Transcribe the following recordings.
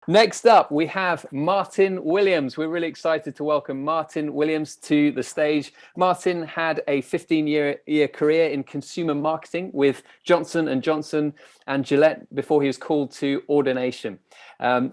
Next up, we have Martin Williams. We're really excited to welcome Martin Williams to the stage. Martin had a 15-year career in consumer marketing with Johnson Johnson and Gillette before he was called to Ordination.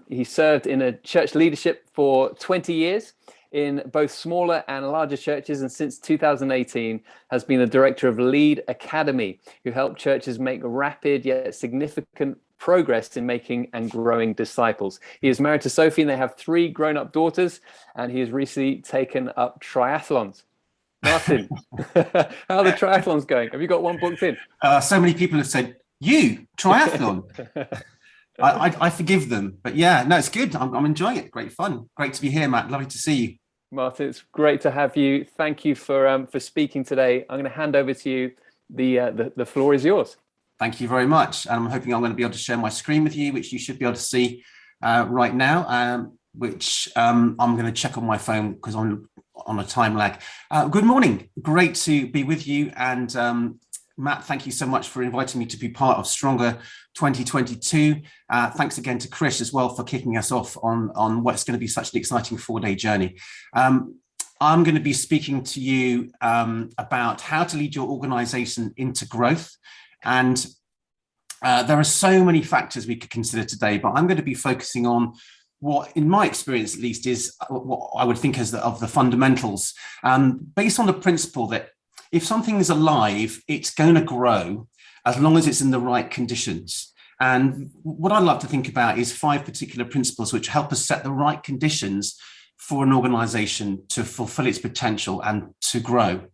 He served in a church leadership for 20 years in both smaller and larger churches, and since 2018 has been the director of Lead Academy, who helped churches make rapid yet significant progress in making and growing disciples. He is married to Sophie and they have 3 grown-up daughters, and he has recently taken up triathlons. Martin, how are the triathlons going? Have you got one booked in? So many people have said, you, triathlon. I forgive them, but yeah, no, it's good. I'm enjoying it. Great fun. Great to be here, Matt. Lovely to see you. Martin, it's great to have you. Thank you for speaking today. I'm going to hand over to you. The floor is yours. Thank you very much. And I'm hoping I'm going to be able to share my screen with you, which you should be able to see right now, which I'm going to check on my phone because I'm on a time lag. Good morning. Great to be with you. And Matt, thank you so much for inviting me to be part of Stronger 2022. Thanks again to Chris as well for kicking us off on what's going to be such an exciting 4-day journey. I'm going to be speaking to you about how to lead your organization into growth. And there are so many factors we could consider today, but I'm going to be focusing on what, in my experience at least, is what I would think as of the fundamentals, based on the principle that if something is alive, it's going to grow as long as it's in the right conditions. And what I love to think about is 5 particular principles which help us set the right conditions for an organization to fulfill its potential and to grow.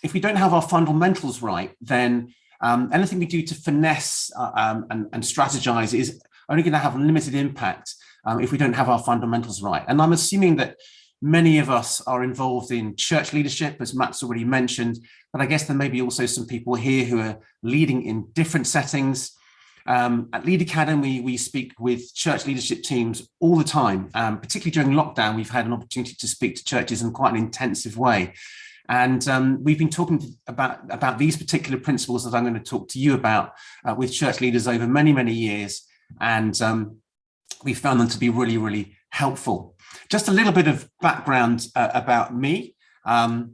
If we don't have our fundamentals right, then anything we do to finesse and strategize is only going to have a limited impact if we don't have our fundamentals right. And I'm assuming that many of us are involved in church leadership, as Matt's already mentioned, but I guess there may be also some people here who are leading in different settings. At Lead Academy, we speak with church leadership teams all the time, particularly during lockdown. We've had an opportunity to speak to churches in quite an intensive way. And we've been talking about these particular principles that I'm going to talk to you about with church leaders over many, many years. And we found them to be really, really helpful. Just a little bit of background about me. Until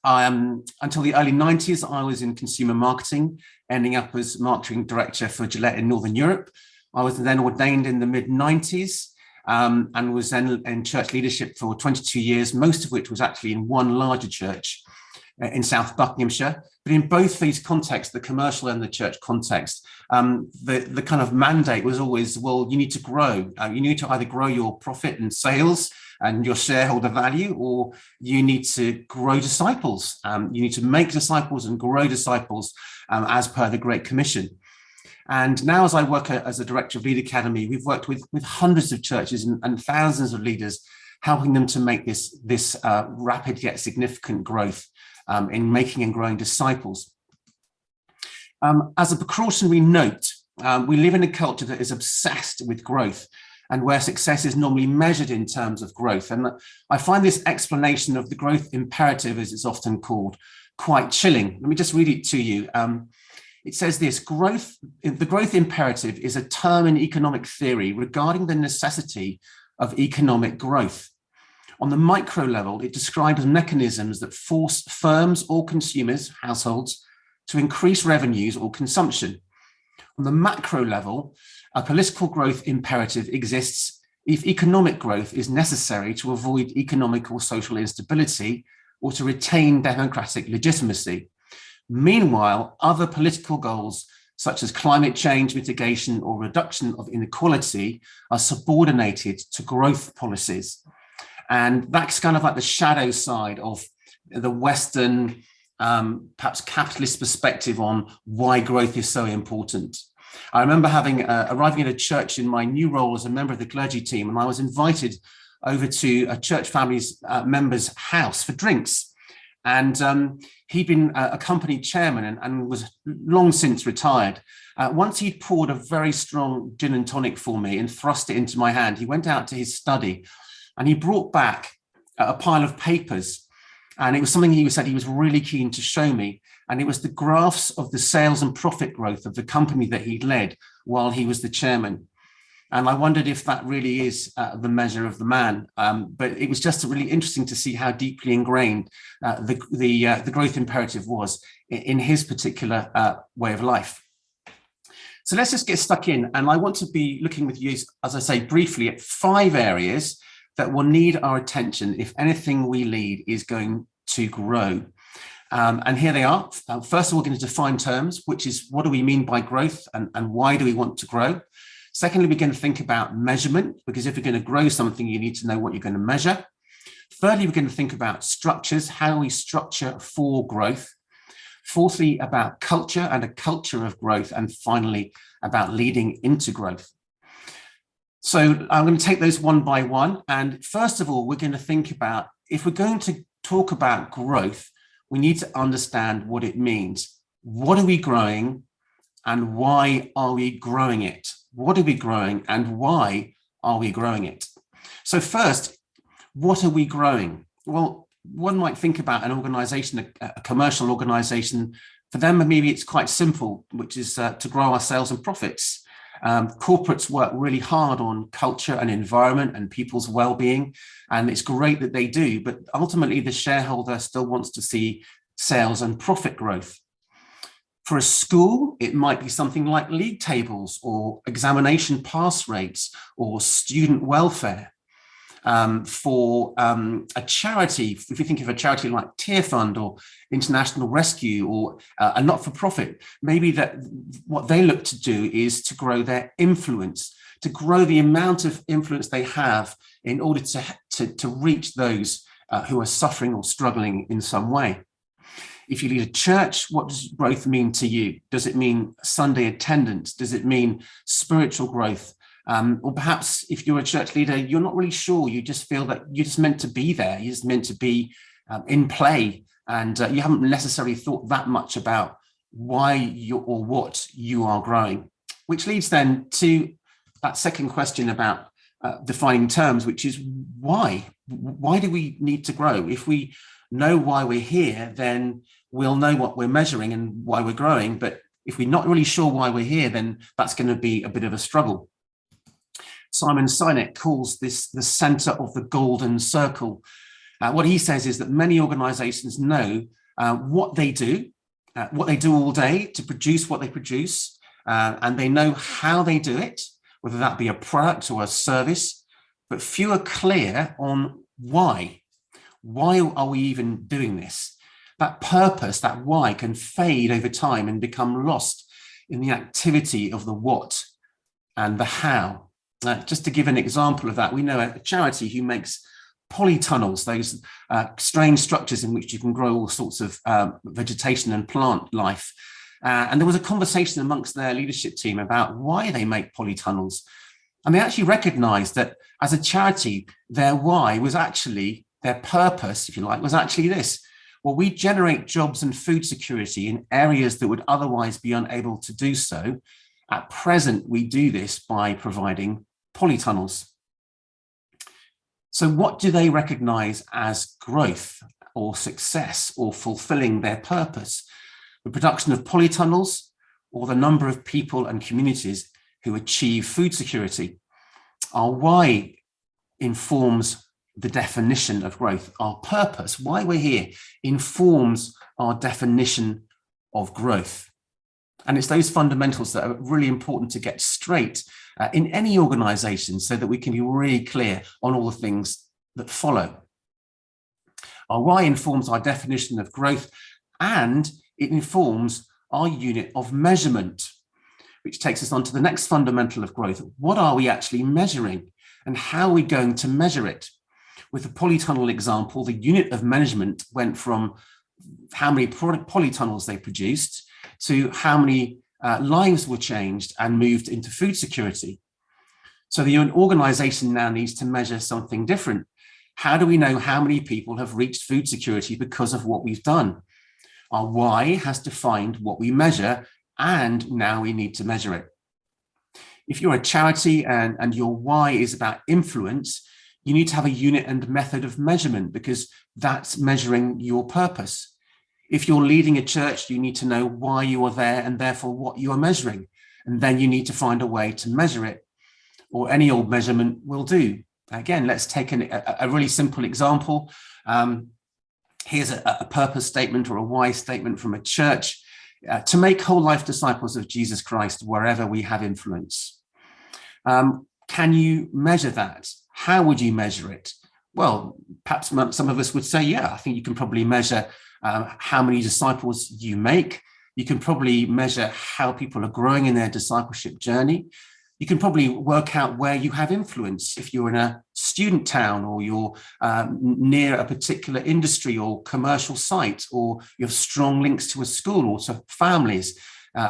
the early 90s, I was in consumer marketing, ending up as marketing director for Gillette in Northern Europe. I was then ordained in the mid-90s. And was then in church leadership for 22 years, most of which was actually in one larger church in South Buckinghamshire. But in both these contexts, the commercial and the church context, the kind of mandate was always, well, you need to grow. You need to either grow your profit and sales and your shareholder value, or you need to grow disciples. You need to make disciples and grow disciples as per the Great Commission. And now, as I work as a director of Lead Academy, we've worked with hundreds of churches and thousands of leaders, helping them to make this rapid yet significant growth in making and growing disciples. As a precautionary note, we live in a culture that is obsessed with growth and where success is normally measured in terms of growth. And I find this explanation of the growth imperative, as it's often called, quite chilling. Let me just read it to you. It says this: the growth imperative is a term in economic theory regarding the necessity of economic growth. On the micro level, it describes mechanisms that force firms or consumers, households, to increase revenues or consumption. On the macro level, a political growth imperative exists if economic growth is necessary to avoid economic or social instability or to retain democratic legitimacy. Meanwhile, other political goals, such as climate change mitigation or reduction of inequality, are subordinated to growth policies. And that's kind of like the shadow side of the Western, perhaps capitalist perspective on why growth is so important. I remember arriving at a church in my new role as a member of the clergy team, and I was invited over to a church family's member's house for drinks. And he'd been a company chairman and was long since retired. Once he'd poured a very strong gin and tonic for me and thrust it into my hand, he went out to his study and he brought back a pile of papers. And it was something he said he was really keen to show me. And it was the graphs of the sales and profit growth of the company that he'd led while he was the chairman. And I wondered if that really is the measure of the man. But it was just really interesting to see how deeply ingrained the growth imperative was in his particular way of life. So let's just get stuck in. And I want to be looking with you, as I say, briefly at 5 areas that will need our attention if anything we lead is going to grow. And here they are. First of all, we're going to define terms, which is what do we mean by growth and why do we want to grow? Secondly, we're going to think about measurement, because if you're going to grow something, you need to know what you're going to measure. Thirdly, we're going to think about structures, how we structure for growth. Fourthly, about culture and a culture of growth. And finally, about leading into growth. So I'm going to take those one by one. And first of all, we're going to think about, if we're going to talk about growth, we need to understand what it means. What are we growing and why are we growing it? What are we growing and why are we growing it? So first, what are we growing? Well, one might think about an organization, a commercial organization. For them, maybe it's quite simple, which is to grow our sales and profits. Corporates work really hard on culture and environment and people's well-being, and it's great that they do, but ultimately the shareholder still wants to see sales and profit growth. For a school, it might be something like league tables or examination pass rates or student welfare. For a charity, if you think of a charity like Tier Fund or International Rescue or a not-for-profit, maybe that what they look to do is to grow their influence, to grow the amount of influence they have in order to reach those who are suffering or struggling in some way. If you lead a church, what does growth mean to you? Does it mean Sunday attendance? Does it mean spiritual growth? Or perhaps if you're a church leader, you're not really sure. You just feel that you're just meant to be there. You're just meant to be in play. And you haven't necessarily thought that much about why you or what you are growing. Which leads then to that second question about defining terms, which is why? Why do we need to grow? If we know why we're here, then we'll know what we're measuring and why we're growing. But if we're not really sure why we're here, then that's going to be a bit of a struggle. Simon Sinek calls this the center of the golden circle. What he says is that many organizations know what they do all day to produce what they produce, and they know how they do it, whether that be a product or a service, but few are clear on why. Why are we even doing this? That purpose, that why, can fade over time and become lost in the activity of the what and the how. Just to give an example of that, we know a charity who makes polytunnels, those strange structures in which you can grow all sorts of vegetation and plant life. And there was a conversation amongst their leadership team about why they make polytunnels. And they actually recognized that as a charity, their why was actually, their purpose, if you like, was actually this. Well, we generate jobs and food security in areas that would otherwise be unable to do so. At present, we do this by providing polytunnels. So what do they recognize as growth or success or fulfilling their purpose? The production of polytunnels or the number of people and communities who achieve food security? Our why informs the definition of growth. Our purpose, why we're here, informs our definition of growth. And it's those fundamentals that are really important to get straight in any organization so that we can be really clear on all the things that follow. Our why informs our definition of growth, and it informs our unit of measurement, which takes us on to the next fundamental of growth. What are we actually measuring and how are we going to measure it? With the polytunnel example, the unit of measurement went from how many polytunnels they produced to how many lives were changed and moved into food security. So the organization now needs to measure something different. How do we know how many people have reached food security because of what we've done? Our why has defined what we measure, and now we need to measure it. If you're a charity and your why is about influence, you need to have a unit and method of measurement because that's measuring your purpose. If you're leading a church, you need to know why you are there and therefore what you are measuring. And then you need to find a way to measure it. or any old measurement will do. Again, let's take a really simple example. Here's a purpose statement or a why statement from a church: to make whole life disciples of Jesus Christ wherever we have influence. Can you measure that? How would you measure it? Well, perhaps some of us would say, yeah, I think you can probably measure how many disciples you make. You can probably measure how people are growing in their discipleship journey. You can probably work out where you have influence if you're in a student town, or you're near a particular industry or commercial site, or you have strong links to a school or to families,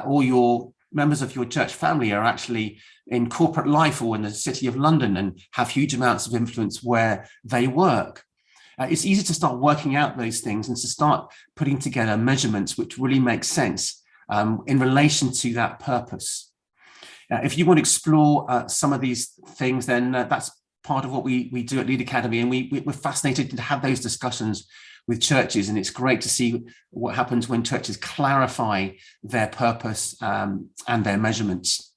or your members of your church family are actually in corporate life or in the City of London and have huge amounts of influence where they work. It's easy to start working out those things and to start putting together measurements which really make sense in relation to that purpose. If you want to explore some of these things, then that's part of what we do at Lead Academy, and we're fascinated to have those discussions with churches, and it's great to see what happens when churches clarify their purpose and their measurements.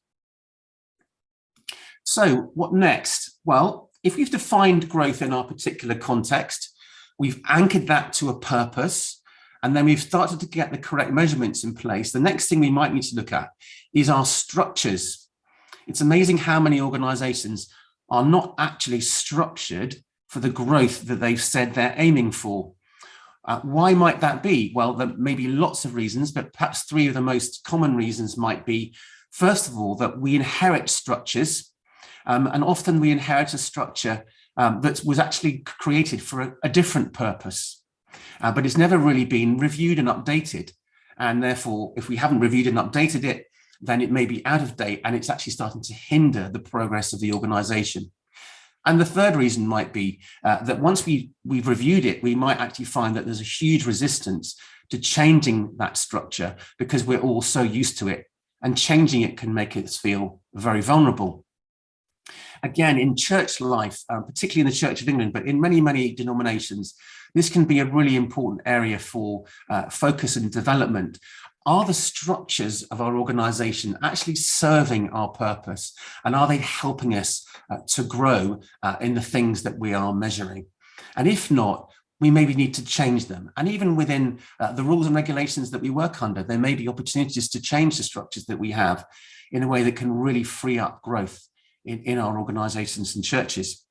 So what next? Well, if we've defined growth in our particular context, we've anchored that to a purpose, and then we've started to get the correct measurements in place, the next thing we might need to look at is our structures. It's amazing how many organizations are not actually structured for the growth that they've said they're aiming for. Why might that be? Well, there may be lots of reasons, but perhaps three of the most common reasons might be, first of all, that we inherit structures, and often we inherit a structure that was actually created for a different purpose, but it's never really been reviewed and updated. And therefore, if we haven't reviewed and updated it, then it may be out of date, and it's actually starting to hinder the progress of the organization. And the third reason might be that once we've reviewed it, we might actually find that there's a huge resistance to changing that structure because we're all so used to it, and changing it can make us feel very vulnerable. Again, in church life, particularly in the Church of England, but in many, many denominations, this can be a really important area for focus and development. Are the structures of our organization actually serving our purpose? And are they helping us to grow in the things that we are measuring? And if not, we maybe need to change them. And even within the rules and regulations that we work under, there may be opportunities to change the structures that we have in a way that can really free up growth in our organizations and churches.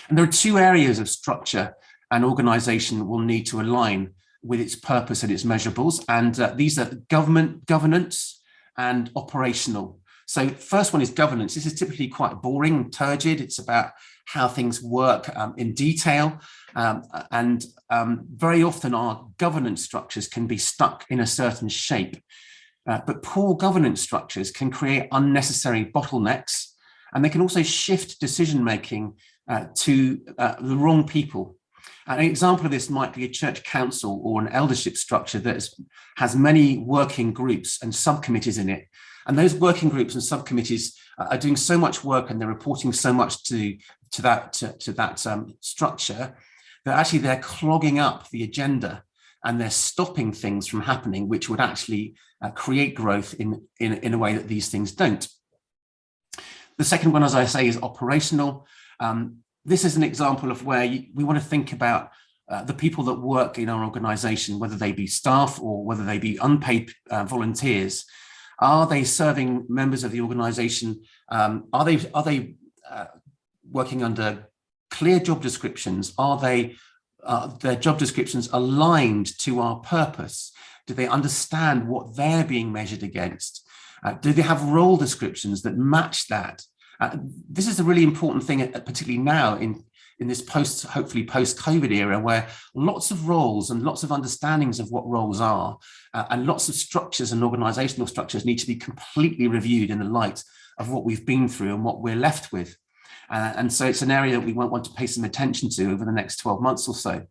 And there are two areas of structure an organization will need to align with its purpose and its measurables, and these are governance and operational. So first one is governance. This is typically quite boring and turgid. It's about how things work in detail, and very often our governance structures can be stuck in a certain shape. But poor governance structures can create unnecessary bottlenecks, and they can also shift decision-making to the wrong people. An example of this might be a church council or an eldership structure that has many working groups and subcommittees in it. And those working groups and subcommittees are doing so much work, and they're reporting so much to that structure, that actually they're clogging up the agenda, and they're stopping things from happening, which would actually create growth in a way that these things don't. The second one, as I say, is operational. This is an example of where we want to think about the people that work in our organization, whether they be staff or whether they be unpaid volunteers. Are they serving members of the organization? Are they working under clear job descriptions? Are their job descriptions aligned to our purpose? Do they understand what they're being measured against? Do they have role descriptions that match that? This is a really important thing, particularly now in this hopefully post-COVID era, where lots of roles and lots of understandings of what roles are, and lots of structures and organizational structures need to be completely reviewed in the light of what we've been through and what we're left with. And so it's an area that we won't want to pay some attention to over the next 12 months or so.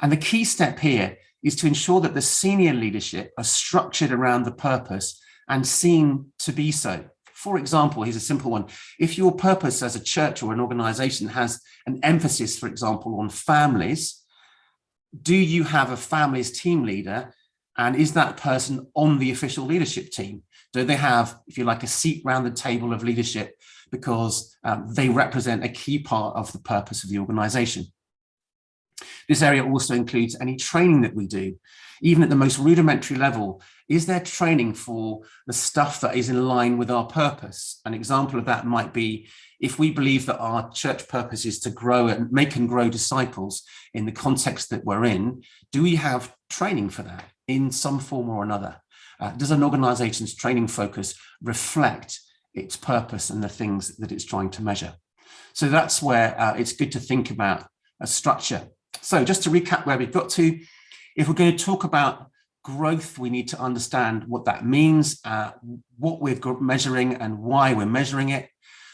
And the key step here is to ensure that the senior leadership are structured around the purpose and seen to be so. For example, here's a simple one. If your purpose as a church or an organization has an emphasis, for example, on families, do you have a families team leader And is that person on the official leadership team? Do they have, if you like, a seat round the table of leadership because they represent a key part of the purpose of the organization? This area also includes any training that we do. Even at the most rudimentary level, is there training for the stuff that is in line with our purpose? An example of that might be if we believe that our church purpose is to grow and make and grow disciples in the context that we're in, do we have training for that in some form or another? Does an organization's training focus reflect its purpose and the things that it's trying to measure? So that's where it's good to think about a structure. So just to recap where we've got to, if we're going to talk about growth, we need to understand what that means, what we're measuring and why we're measuring it.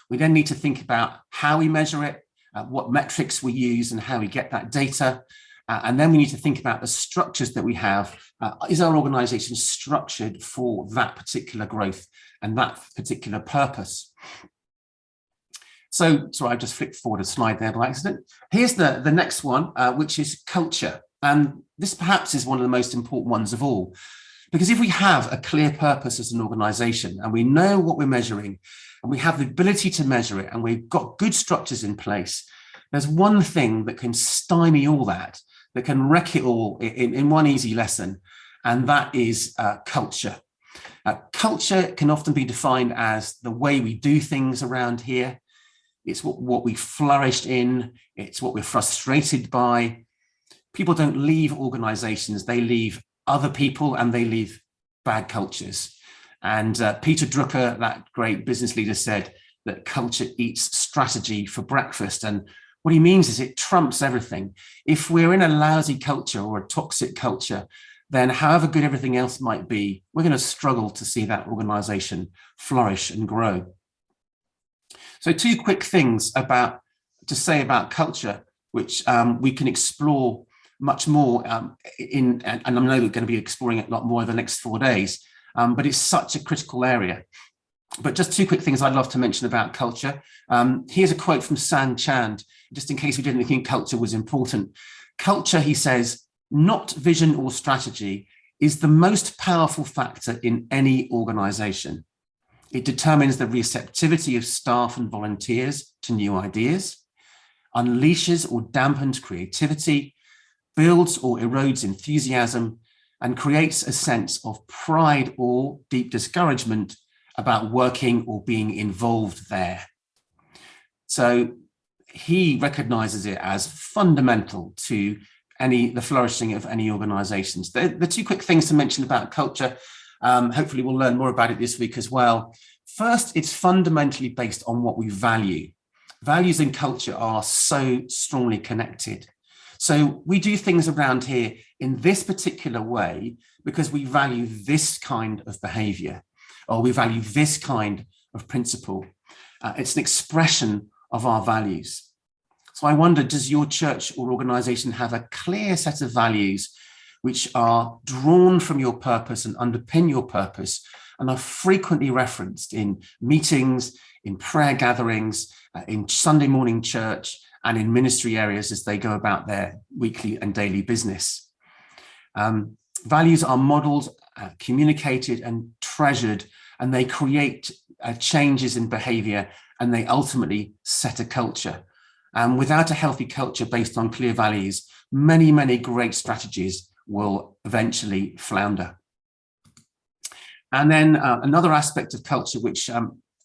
We then need to think about how we measure it, what metrics we use and how we get that data. And then we need to think about the structures that we have. Is our organization structured for that particular growth and that particular purpose? So, sorry, I just flipped forward a slide there by accident. Here's the next one, which is culture. And this perhaps is one of the most important ones of all, because if we have a clear purpose as an organization and we know what we're measuring and we have the ability to measure it and we've got good structures in place, there's one thing that can stymie all that can wreck it all in one easy lesson, and that is culture. Culture can often be defined as the way we do things around here. It's what we flourished in. It's what we're frustrated by. People don't leave organizations, they leave other people and they leave bad cultures. And Peter Drucker, that great business leader, said that culture eats strategy for breakfast. And what he means is it trumps everything. If we're in a lousy culture or a toxic culture, then however good everything else might be, we're going to struggle to see that organization flourish and grow. So two quick things to say about culture, which we can explore much more and I know we're going to be exploring it a lot more in the next 4 days, but it's such a critical area. But just two quick things I'd love to mention about culture. Here's a quote from San Chand, just in case we didn't think culture was important. Culture, he says, not vision or strategy, is the most powerful factor in any organization. It determines the receptivity of staff and volunteers to new ideas, unleashes or dampens creativity, builds or erodes enthusiasm, and creates a sense of pride or deep discouragement about working or being involved there. So he recognizes it as fundamental to the flourishing of any organizations. The two quick things to mention about culture, hopefully we'll learn more about it this week as well. First, it's fundamentally based on what we value. Values and culture are so strongly connected. So we do things around here in this particular way because we value this kind of behavior, or we value this kind of principle. It's an expression of our values. So I wonder, does your church or organization have a clear set of values which are drawn from your purpose and underpin your purpose and are frequently referenced in meetings, in prayer gatherings, in Sunday morning church, and in ministry areas as they go about their weekly and daily business? Values are modeled, communicated and treasured, and they create changes in behavior, and they ultimately set a culture. And without a healthy culture based on clear values, many, many great strategies will eventually flounder. And then another aspect of culture, which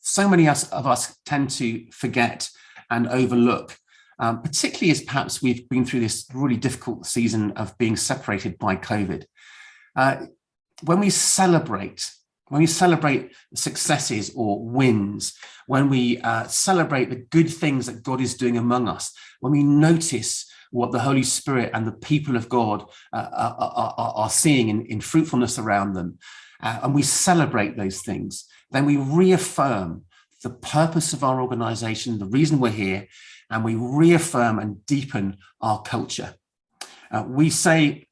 so many of us tend to forget and overlook, particularly as perhaps we've been through this really difficult season of being separated by COVID. When we celebrate successes or wins, when we celebrate the good things that God is doing among us, when we notice what the Holy Spirit and the people of God are seeing in fruitfulness around them, and we celebrate those things, then we reaffirm the purpose of our organization, the reason we're here, and we reaffirm and deepen our culture. We say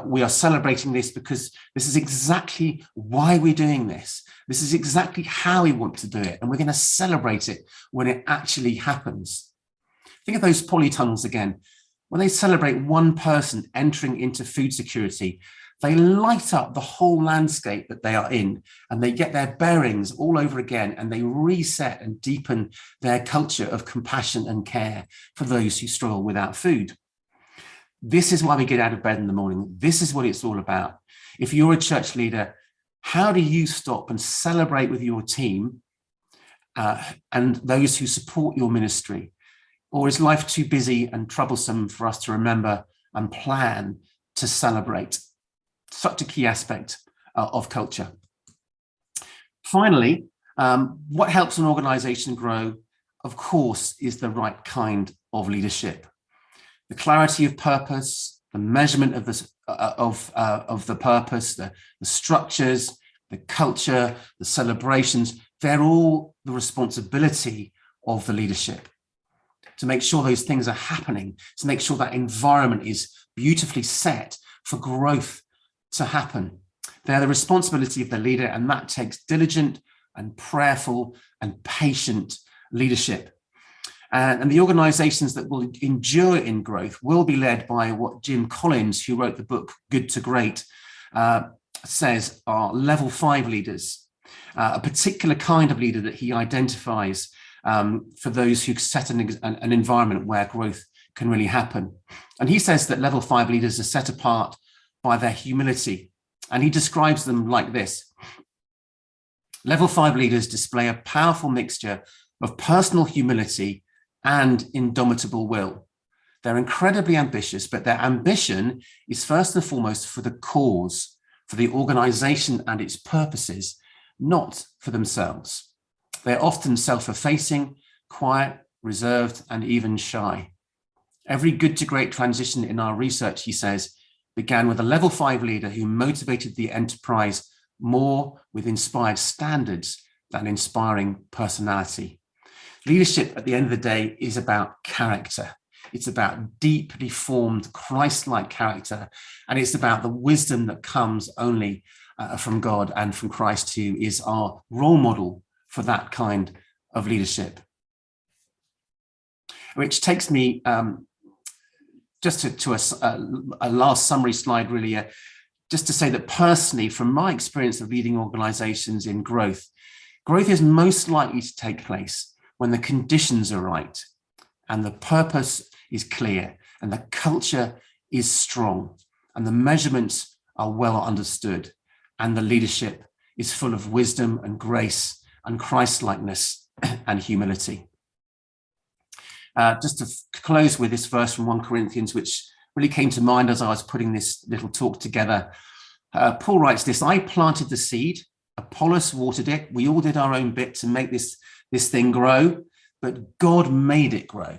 we are celebrating this because this is exactly why we're doing this. This is exactly how we want to do it. And we're going to celebrate it when it actually happens. Think of those polytunnels again. when they celebrate one person entering into food security, they light up the whole landscape that they are in, and they get their bearings all over again, and they reset and deepen their culture of compassion and care for those who struggle without food. This is why we get out of bed in the morning. This is what it's all about. If you're a church leader, how do you stop and celebrate with your team and those who support your ministry? Or is life too busy and troublesome for us to remember and plan to celebrate? Such a key aspect of culture. Finally, what helps an organization grow, of course, is the right kind of leadership. The clarity of purpose, the measurement of the purpose, the structures, the culture, the celebrations, they're all the responsibility of the leadership. To make sure those things are happening, to make sure that environment is beautifully set for growth to happen. They're the responsibility of the leader, and that takes diligent and prayerful and patient leadership. And the organizations that will endure in growth will be led by what Jim Collins, who wrote the book Good to Great, says are level 5 leaders, a particular kind of leader that he identifies for those who set an environment where growth can really happen. And he says that level 5 leaders are set apart by their humility. And he describes them like this. Level 5 leaders display a powerful mixture of personal humility and indomitable will. They're incredibly ambitious, but their ambition is first and foremost for the cause, for the organization and its purposes, not for themselves. They're often self-effacing, quiet, reserved, and even shy. Every good to great transition in our research, he says, began with a level 5 leader who motivated the enterprise more with inspired standards than inspiring personality. Leadership at the end of the day is about character. It's about deeply formed Christ-like character, and it's about the wisdom that comes only from God and from Christ, who is our role model for that kind of leadership. Which takes me just to a last summary slide, really, just to say that personally, from my experience of leading organizations in growth is most likely to take place when the conditions are right and the purpose is clear and the culture is strong and the measurements are well understood and the leadership is full of wisdom and grace and Christ-likeness and humility. Just to close with this verse from 1 Corinthians, which really came to mind as I was putting this little talk together. Paul writes this: I planted the seed, Apollos watered it. We all did our own bit to make this thing grow, but God made it grow.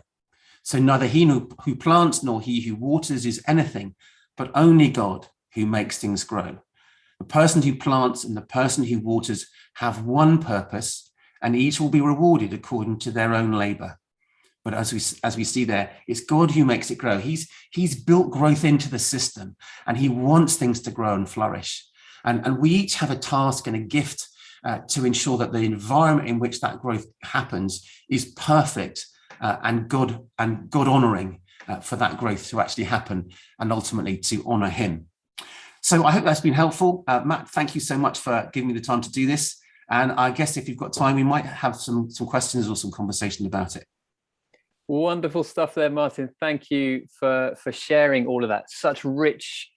So neither he who plants nor he who waters is anything, but only God who makes things grow. The person who plants and the person who waters have one purpose, and each will be rewarded according to their own labor. But as we see there, it's God who makes it grow. He's built growth into the system, and he wants things to grow and flourish. And we each have a task and a gift to ensure that the environment in which that growth happens is perfect and God honoring for that growth to actually happen and ultimately to honor him. So I hope that's been helpful. Matt, thank you so much for giving me the time to do this. And I guess if you've got time, we might have some questions or some conversation about it. Wonderful stuff there, Martin. Thank you for sharing all of that. Such rich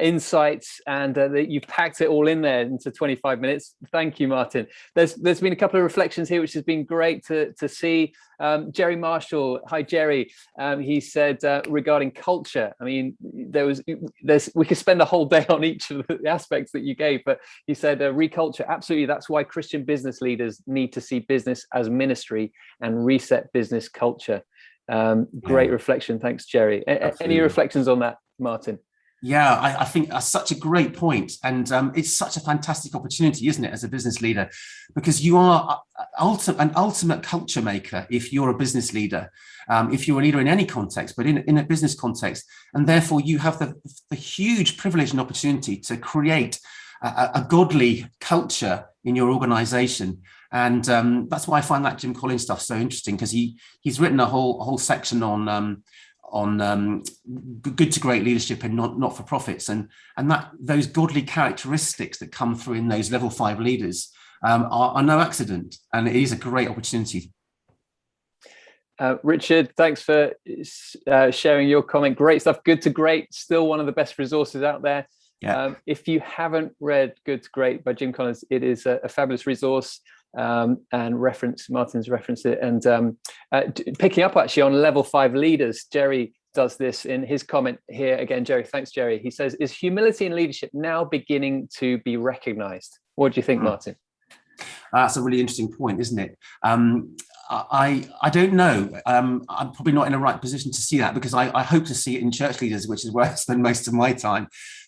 insights, and that you've packed it all in there into 25 minutes. Thank you, Martin. There's been a couple of reflections here, which has been great to see. Jerry Marshall, hi Jerry. He said regarding culture. I mean, we could spend a whole day on each of the aspects that you gave, but he said reculture. Absolutely, that's why Christian business leaders need to see business as ministry and reset business culture. Great reflection. Thanks, Jerry. Any reflections on that, Martin? Yeah, I think that's such a great point. And it's such a fantastic opportunity, isn't it, as a business leader? Because you are an ultimate culture maker if you're a business leader, if you're a leader in any context, but in a business context. And therefore, you have the huge privilege and opportunity to create a godly culture in your organization. And that's why I find that Jim Collins stuff so interesting, because he's written a whole section on good to great leadership and not for profits, and that those godly characteristics that come through in those level 5 leaders are no accident, and it is a great opportunity. Richard, thanks for sharing your comment. Great stuff. Good to Great, still one of the best resources out there. Yeah. If you haven't read Good to Great by Jim Collins, it is a fabulous resource, and Martin's referenced it. And picking up actually on level 5 leaders, Jerry does this in his comment here. Again, Jerry, thanks, Jerry. He says, is humility in leadership now beginning to be recognized? What do you think, Martin? That's a really interesting point, isn't it? I don't know. I'm probably not in the right position to see that, because I hope to see it in church leaders, which is where I spend most of my time.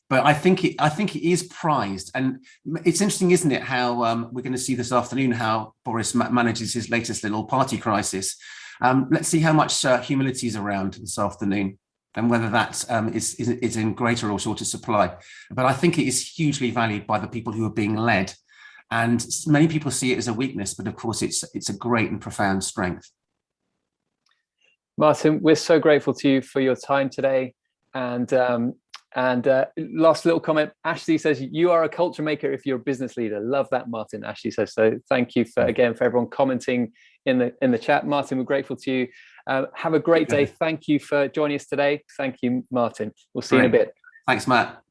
But I think it is prized, and it's interesting, isn't it? How we're going to see this afternoon how Boris manages his latest little party crisis. Let's see how much humility is around this afternoon, and whether that is in greater or shorter supply. But I think it is hugely valued by the people who are being led. And many people see it as a weakness, but of course it's a great and profound strength. Martin, we're so grateful to you for your time today. And last little comment, Ashley says, you are a culture maker if you're a business leader. Love that, Martin, Ashley says. So thank you for everyone commenting in the chat. Martin, we're grateful to you. Have a great day. Thank you for joining us today. Thank you, Martin. We'll see you in a bit. Thanks, Matt.